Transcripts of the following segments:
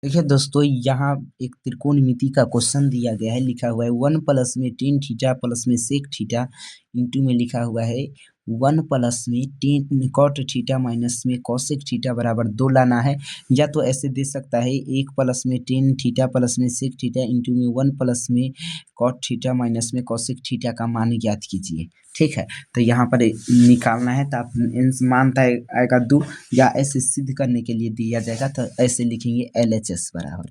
देखिए दोस्तों, यहाँ एक त्रिकोणमिति का क्वेश्चन दिया गया है। लिखा हुआ है 1 प्लस में टेन थीटा प्लस में सेक थीटा इंटू में लिखा हुआ है 1 प्लस में टेन कॉट थीटा माइनस में कॉसेक थीटा बराबर 2 लाना है। या तो ऐसे दे सकता है 1 प्लस में टेन थीटा प्लस में सेक थीटा इंटू में 1 प्लस में कॉट थीटा माइनस में कॉसेक थीटा का मान ज्ञात कीजिए। ठीक है, तो यहाँ पर निकालना है तो आप मान आएगा 2 या ऐसे सिद्ध करने के लिए दिया जाएगा तो ऐसे लिखेंगे LHS बराबर।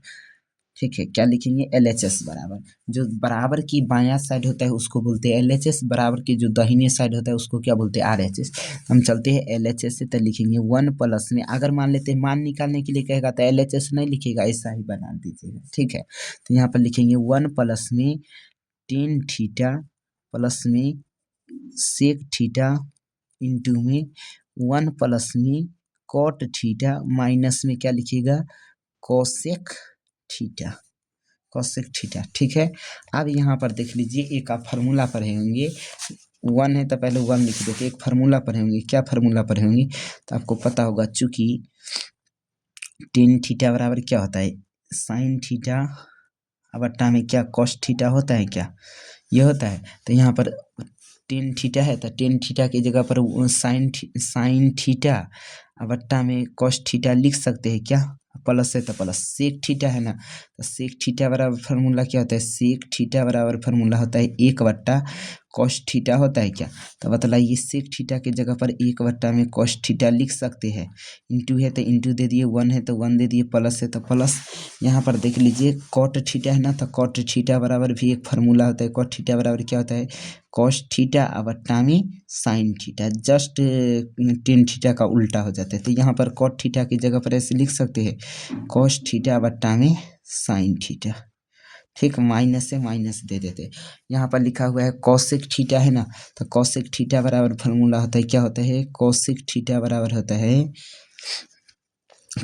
ठीक है, क्या लिखेंगे? LHS बराबर। जो बराबर की बायां साइड होता है उसको बोलते हैं LHS, बराबर की जो दाहिने साइड होता है उसको क्या बोलते हैं? RHS। हम चलते हैं LHS से, तो लिखेंगे 1 प्लस में, अगर मान लेते हैं मान निकालने के लिए कहेगा तो LHS नहीं लिखेगा, ऐसा ही बना दीजिएगा। ठीक है, तो यहाँ पर लिखेंगे 1 प्लस में टेन थीटा प्लस में सेक थीटा इंटू में 1 प्लस में कॉट थीटा माइनस में क्या लिखिएगा? Cosec theta, cosec theta. ठीक है, अब यहाँ पर देख लीजिए, एक आप फार्मूला पढ़े होंगे, 1 है तो पहले 1 लिख देते। एक फार्मूला पढ़े होंगे, क्या फार्मूला पढ़े होंगे तो आपको पता होगा, चूंकि टेन थीटा बराबर क्या होता है? साइन थीटा बट्टा में क्या कॉस थीटा होता है, क्या ये होता है? तो यहाँ पर टेन थीटा है तो टेन थीटा की जगह पर साइन थीटा बट्टा में कॉस थीटा लिख सकते हैं, क्या? प्लस है तो प्लस। सेक थीटा है ना, तो सेक थीटा बराबर फार्मूला क्या होता है? सेक थीटा बराबर फार्मूला होता है 1 बट्टा कॉस थीटा होता है, क्या? तो बतलाइए, सेक थीटा की जगह पर 1 बट्टा में कॉस थीटा लिख सकते हैं। इंटू है तो इंटू दे दिए, 1 है तो 1 दे दिए, प्लस है तो प्लस। यहाँ पर देख लीजिए, कॉट थीटा है ना, तो कॉट थीटा बराबर भी एक फार्मूला होता है। कॉट थीटा बराबर क्या होता है? कॉस थीटा बट्टा में sine theta, just tan theta का उल्टा हो जाता है। तो यहाँ पर कॉट थीटा की जगह पर ऐसे लिख सकते हैं, कॉस थीटा बट्टा में साइन थीटा। ठीक, माइनस से माइनस दे देते। यहाँ पर लिखा हुआ है कॉसेक थीटा है ना, तो कॉसेक थीटा बराबर फार्मूला होता है, क्या होता है? कॉसेक थीटा बराबर होता है,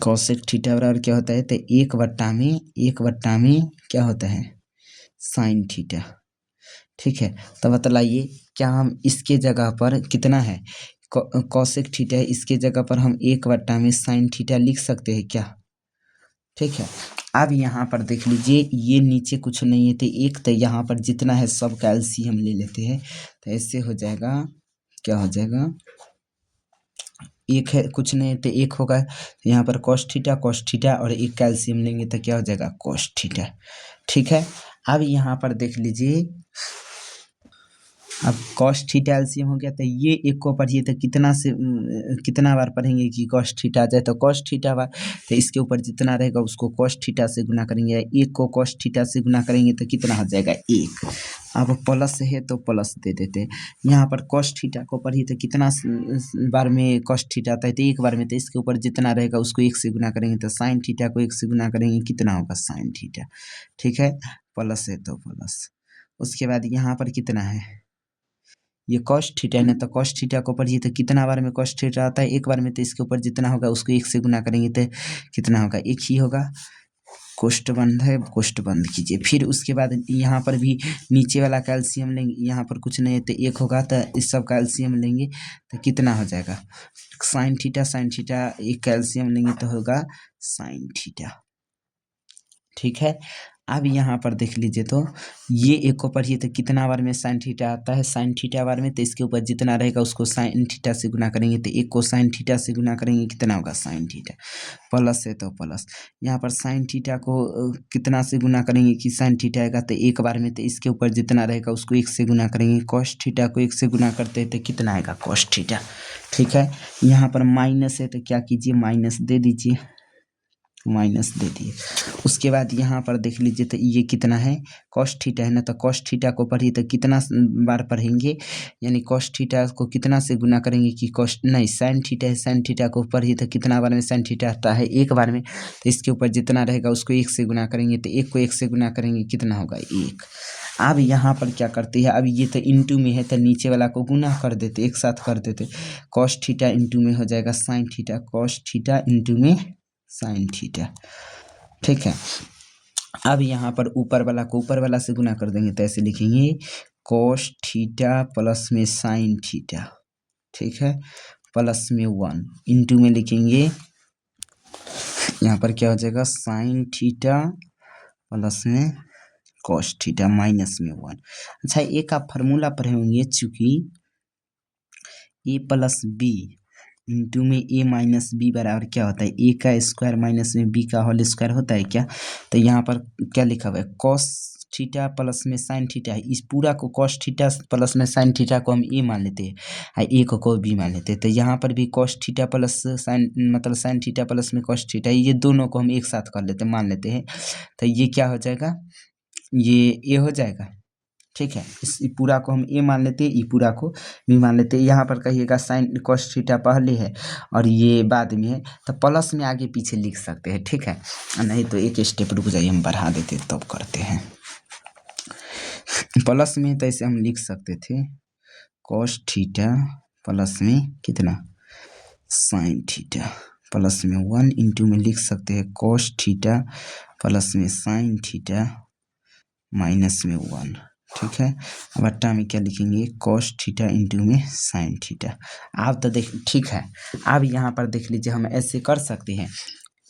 कॉसेक थीटा बराबर क्या होता है? तो 1 बट्टा में क्या होता है? Sine theta. ठीक है, तो बतलाइए, क्या हम इसके जगह पर कितना है? कॉसेक थीटा है, इसके जगह पर हम 1 बट्टा में साइन थीटा लिख सकते हैं, क्या? ठीक है, अब यहाँ पर देख लीजिए, ये नीचे कुछ नहीं है तो एक, तो यहाँ पर जितना है सब का LCM ले लेते हैं, तो ऐसे हो जाएगा, क्या हो जाएगा? एक है, कुछ नहीं है तो एक होगा। यहाँ पर कॉस थीटा और एक का LCM लेंगे तो क्या हो जाएगा? Cos theta. ठीक है, अब यहाँ पर देख लीजिए, अब कॉस थीटा LCM हो गया, तो ये एक को पढ़िए तो कितना बार पढ़ेंगे कि कॉस थीटा आ जाए? तो कॉस थीटा बार, तो इसके ऊपर जितना रहेगा उसको कॉस थीटा से गुना करेंगे। एक को कॉस थीटा से गुना करेंगे तो कितना हो जाएगा? 1। अब प्लस है तो प्लस दे देते हैं। यहाँ पर कॉस थीटा को पढ़िए तो कितना बार में कॉस थीटा आता है? तो 1 बार में। तो इसके ऊपर जितना रहेगा उसको 1 से गुना करेंगे, तो साइन थीटा को 1 से गुना करेंगे, कितना होगा? Sine theta. ठीक है, प्लस है तो प्लस। उसके बाद यहाँ पर कितना है? ये कॉस थीटा है ना, तो कॉस थीटा को पढ़िए तो कितना बार में कॉस थीटा आता है? 1 बार में। तो इसके ऊपर जितना होगा उसको 1 से गुना करेंगे तो कितना होगा? 1 ही होगा। कोष्ठ बंद है, कोष्ठ बंद कीजिए। फिर उसके बाद यहाँ पर भी नीचे वाला का LCM लेंगे, यहाँ पर कुछ नहीं है तो 1 होगा, तो इस सब का LCM लेंगे तो कितना हो जाएगा? साइन थीटा, एक का LCM लेंगे तो होगा साइन थीटा। ठीक है, अब यहाँ पर देख लीजिए, तो ये एक को पढ़िए तो कितना बार में साइन थीटा आता है? साइन थीटा बार में। तो इसके ऊपर जितना रहेगा उसको साइन थीटा से गुना करेंगे, तो 1 को साइन थीटा से गुना करेंगे, कितना होगा? Sine theta. प्लस है तो प्लस। यहाँ पर साइन थीटा को कितना से गुना करेंगे कि साइन थीटा आएगा? तो 1 बार में। तो इसके ऊपर जितना रहेगा उसको 1 से गुना करेंगे। कॉस थीटा को 1 से गुना करते हैं तो कितना आएगा? Cos theta. ठीक है, यहाँ पर माइनस है तो क्या कीजिए? माइनस दे दीजिए, माइनस दे दिए। उसके बाद यहाँ पर देख लीजिए, तो ये कितना है? कॉस थीटा है ना, तो कॉस थीटा को पढ़िए तो कितना बार पढ़ेंगे? यानी कॉस थीटा को कितना से गुना करेंगे कि कॉस नहीं, साइन थीटा है, साइन थीटा को पढ़िए तो कितना बार में साइन थीटा आता है? 1 बार में। तो इसके ऊपर जितना रहेगा उसको 1 से गुना करेंगे, तो 1 को 1 से गुना करेंगे, कितना होगा? 1। अब यहाँ पर क्या करते हैं? अब ये तो इंटू में है तो नीचे वाला को गुना कर देते, एक साथ कर देते। कॉस थीटा इंटू में हो जाएगा sine theta, cos theta into में साइन थीटा। ठीक है, अब यहाँ पर ऊपर वाला को ऊपर वाला से गुना कर देंगे, तो ऐसे लिखेंगे कॉस थीटा प्लस में साइन थीटा। ठीक है, प्लस में 1 इंटू में लिखेंगे यहाँ पर क्या हो जाएगा साइन थीटा प्लस में कॉस थीटा माइनस में 1। अच्छा एक आप फार्मूला पढ़े होंगे, चूंकि ए प्लस बी इंटू में ए माइनस बी बराबर क्या होता है, ए का स्क्वायर माइनस में बी का होल स्क्वायर होता है क्या। तो यहाँ पर क्या लिखा हुआ है कॉस थीटा प्लस में साइन थीटा है, इस पूरा को कॉस थीटा प्लस में साइन थीटा को हम ए मान लेते हैं और ए को बी मान लेते हैं। तो यहाँ पर भी कॉस थीटा प्लस साइन मतलब साइन थीटा प्लस में कॉस थीटा, ये दोनों को हम एक साथ कर लेते मान लेते हैं। तो ये क्या हो जाएगा, ये ए हो जाएगा। ठीक है, इस पूरा को हम ए मान लेते हैं, ई पूरा को बी मान लेते हैं। यहाँ पर कहिएगा साइन कॉस थीटा पहले है और ये बाद में है, तो प्लस में आगे पीछे लिख सकते हैं। ठीक है, नहीं तो एक स्टेप रुक जाइए, हम बढ़ा देते तब करते हैं। प्लस में तो ऐसे हम लिख सकते थे कॉस थीटा प्लस में कितना साइन थीटा प्लस में 1 इंटू में लिख सकते हैं कॉस थीटा प्लस में साइन थीटा माइनस में 1। ठीक है, बट्टा में क्या लिखेंगे कॉस थीटा इंटू में साइन थीटा। आप तो देख ठीक है, अब यहाँ पर देख लीजिए हम ऐसे कर सकते हैं,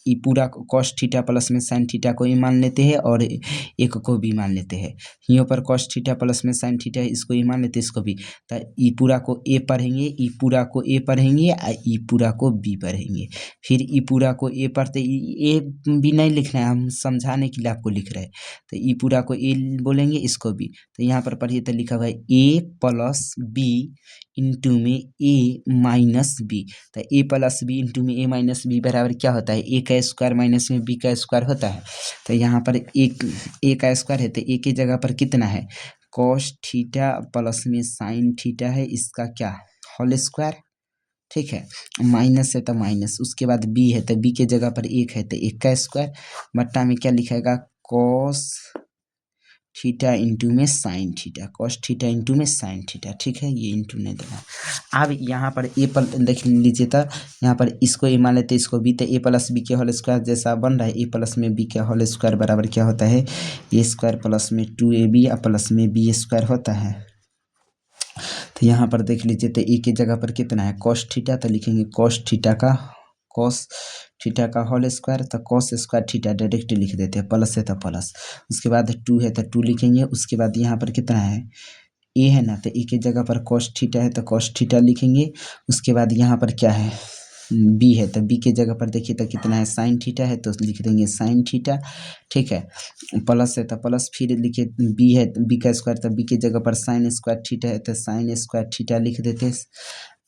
ई पूरा कॉस थीटा प्लस में साइन थीटा को ही मान लेते हैं और एक को भी मान लेते हैं। यहाँ पर कॉस थीटा प्लस में साइन थीटा है, इसको ही मान लेते हैं, इसको भी। तो ई पूरा को ए पढ़ेंगे, ई पूरा को ए पढ़ेंगे और ई पूरा को बी पढ़ेंगे। फिर ई पूरा को ए पढ़ते, ए भी नहीं लिखना है, हम समझाने के लिए आपको लिख रहे हैं। तो ई पूरा को ए बोलेंगे, इसको भी। तो यहाँ पर पढ़िए, तो लिखा हुआ है ए प्लस बी इंटू में ए माइनस बी। तो ए प्लस बी इंटू में ए माइनस बी बराबर क्या होता है, ए का स्क्वायर माइनस में बी का स्क्वायर होता है। तो यहाँ पर एक ए का स्क्वायर है, तो ए की जगह पर कितना है कॉस थीटा प्लस में साइन थीटा है, इसका क्या होल स्क्वायर। ठीक है, माइनस है तो माइनस, उसके बाद बी है तो बी के जगह पर एक है तो एक का स्क्वायर, बट्टा में क्या लिखेगा कॉस थीटा इंटू में sine theta, cos theta into में साइन थीटा। ठीक है, ये इंटू नहीं देना। अब यहाँ पर ए पर देख लीजिए, तो यहाँ पर इसको ए मान लेते, इसको बी, तो ए प्लस बी के होल स्क्वायर जैसा बन रहा है, ए प्लस में बी के होल स्क्वायर बराबर क्या होता है ए स्क्वायर प्लस में 2ab और प्लस में बी स्क्वायर होता है। तो यहाँ पर देख लीजिए, तो ए की जगह पर कितना है कॉस थीटा, तो लिखेंगे कॉस थीटा का होल स्क्वायर, तो कॉस स्क्वायर थीटा डायरेक्ट लिख देते हैं, प्लस है तो प्लस, उसके बाद 2 है तो 2 लिखेंगे, उसके बाद यहाँ पर कितना है ए है ना, तो ए की जगह पर कॉस थीटा है तो कॉस थीटा लिखेंगे, उसके बाद यहाँ पर क्या है बी है, तो बी के जगह पर देखिए तो कितना है साइन थीटा है, तो लिख देंगे साइन थीटा। ठीक है, प्लस है तो प्लस, फिर लिखे बी है बी का स्क्वायर, तो बी के जगह पर साइन स्क्वायर थीटा है तो साइन स्क्वायर थीटा लिख देते।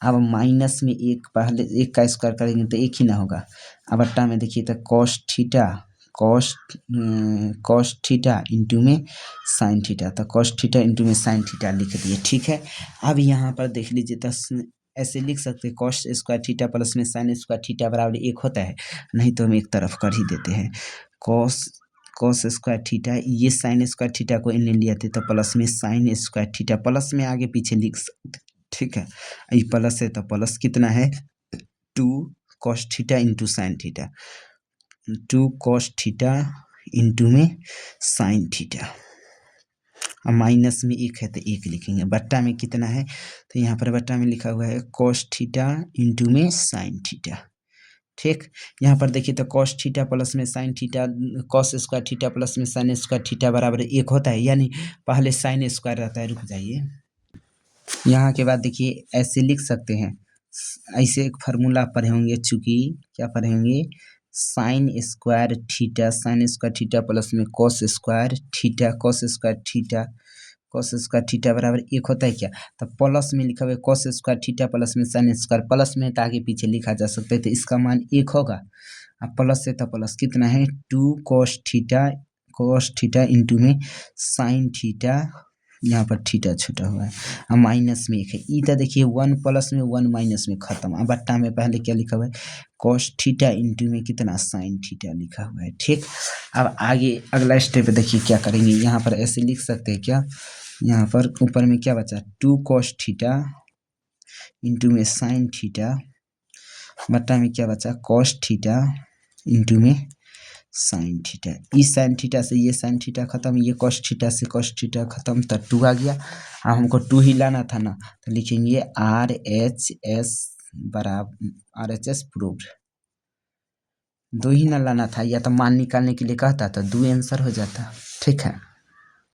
अब माइनस में एक, पहले एक का स्क्वायर करेंगे तो एक ही ना होगा। अब अट्टा में देखिए तो कॉस थीटा इंटू में साइन थीटा, तो कॉस थीटा इंटू में साइन थीटा लिख दिए। ठीक है, अब यहाँ पर देख लीजिए, तो ऐसे लिख सकते हैं कॉस स्क्वायर थीटा प्लस में साइन स्क्वायर थीटा बराबर एक होता है, नहीं तो हम एक तरफ कर ही देते हैं कॉस स्क्वायर थीटा, ये साइन स्क्वायर थीटा को इन्हें लिया थे, तो प्लस में साइन स्क्वायर थीटा, प्लस में आगे पीछे लिख सकते। ठीक है, ये प्लस है तो प्लस कितना है 2 cos theta into sine theta, 2 cos theta into में साइन थीटा, और माइनस में एक है तो एक लिखेंगे, बट्टा में कितना है, तो यहाँ पर बट्टा में लिखा हुआ है कॉस थीटा इंटू में साइन थीटा। ठीक, यहाँ पर देखिए तो कॉस थीटा प्लस में sine theta, cos square theta plus में साइन स्क्वायर थीटा बराबर एक होता है, यानी पहले साइन स्क्वायर रहता है। रुक जाइए, यहाँ के बाद देखिए ऐसे लिख सकते हैं, ऐसे एक फार्मूला पढ़े होंगे, चूंकि क्या पढ़े होंगे साइन स्क्वायर थीटा प्लस में कॉस स्क्वायर थीटा बराबर एक होता है क्या, तो प्लस में लिखा हुआ है कॉस स्क्वायर थीटा प्लस में साइन स्क्वायर, प्लस में तो आगे पीछे लिखा जा सकता है, तो इसका मान एक होगा। अब प्लस है तो प्लस कितना है 2 कॉस थीटा इंटू में साइन थीटा, यहाँ पर थीटा छूटा हुआ है, अब माइनस में एक है, ई तो देखिए 1 प्लस में 1 माइनस में खत्म। अब बट्टा में पहले क्या लिखा हुआ है कॉस थीटा इंटू में कितना साइन थीटा लिखा हुआ है। ठीक, अब आगे अगला स्टेप देखिए क्या करेंगे, यहाँ पर ऐसे लिख सकते हैं क्या, यहाँ पर ऊपर में क्या बचा 2 कॉस थीटा इंटू में साइन थीटा, बट्टा में क्या बचा कॉस थीटा इंटू में साइन थीटा, इस साइन थीटा से ये साइन थीटा खत्म, ये कॉस थीटा से कॉस थीटा खत्म, तो 2 आ गया। अब हमको 2 ही लाना था ना, तो लिखेंगे RHS बराबर RHS प्रूव्ड। दो ही ना लाना था, या तो मान निकालने के लिए कहता तो दो आंसर हो जाता। ठीक है।